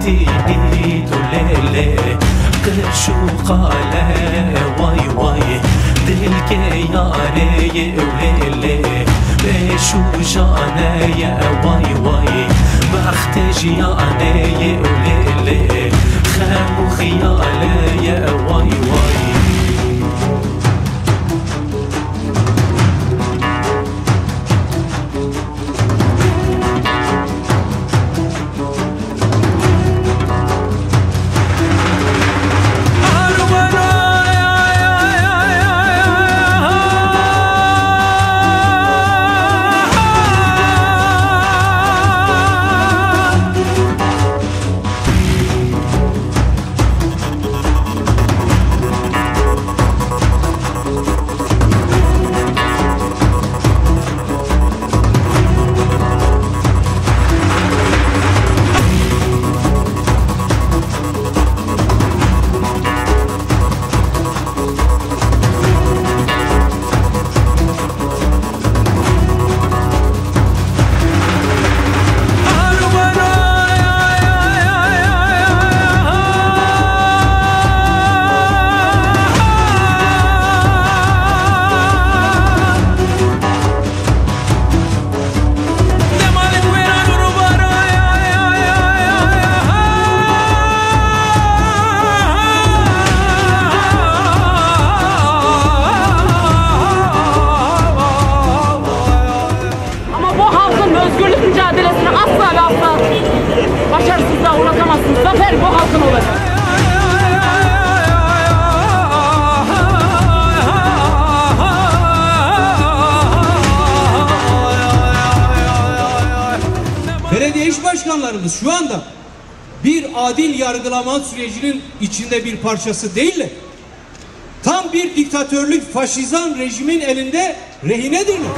تيني دوليلي قرشو قالة واي واي دلك ياري وليلي بيشو جاني واي واي بختج ياني وليلي خامو خيالي واي واي Özgürlük mücadelesini asla ve asla başarısızlığa uğratamazsınız. Zafer bu halkın olacak. Belediye iş başkanlarımız şu anda bir adil yargılama sürecinin içinde bir parçası değiller. Tam bir diktatörlük, faşizan rejimin elinde rehinedirler.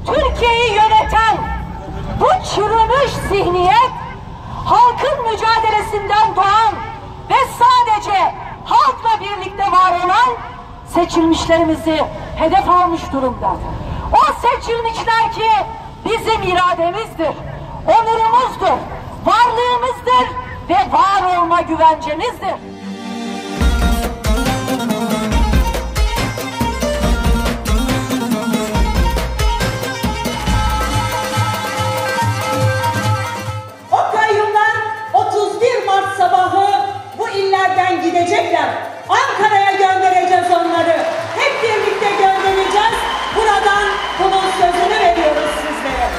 Türkiye'yi yöneten bu çürümüş zihniyet halkın mücadelesinden doğan ve sadece halkla birlikte var olan seçilmişlerimizi hedef almış durumda. O seçilmişler ki bizim irademizdir, onurumuzdur, varlığımızdır ve var olma güvencemizdir. Gidecekler. Ankara'ya göndereceğiz onları. Hep birlikte göndereceğiz. Buradan bunun sözünü veriyoruz sizlere.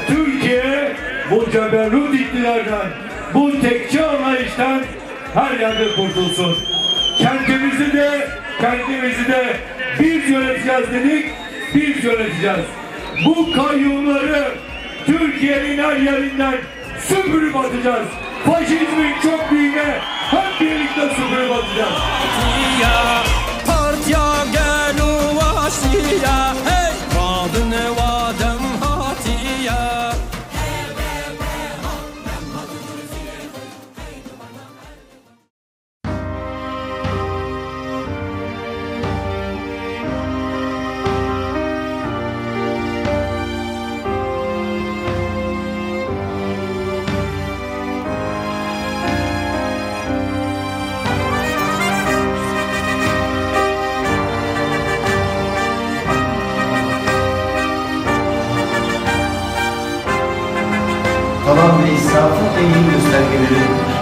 Türkiye bu ceberut iktidardan, bu tekçi anlayıştan her yerde kurtulsun. Kendimizi de biz yöneteceğiz dedik, biz yöneteceğiz. Bu kayyumları Türkiye'nin her yerinden süpürüp atacağız. Faşizmin çok büyüğüne hep birlikte süpürüp atacağız. tamam ve insafın en iyi göstergeleridir.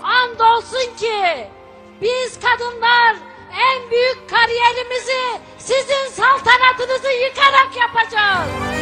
Andolsun ki biz kadınlar en büyük kariyerimizi sizin saltanatınızı yıkarak yapacağız.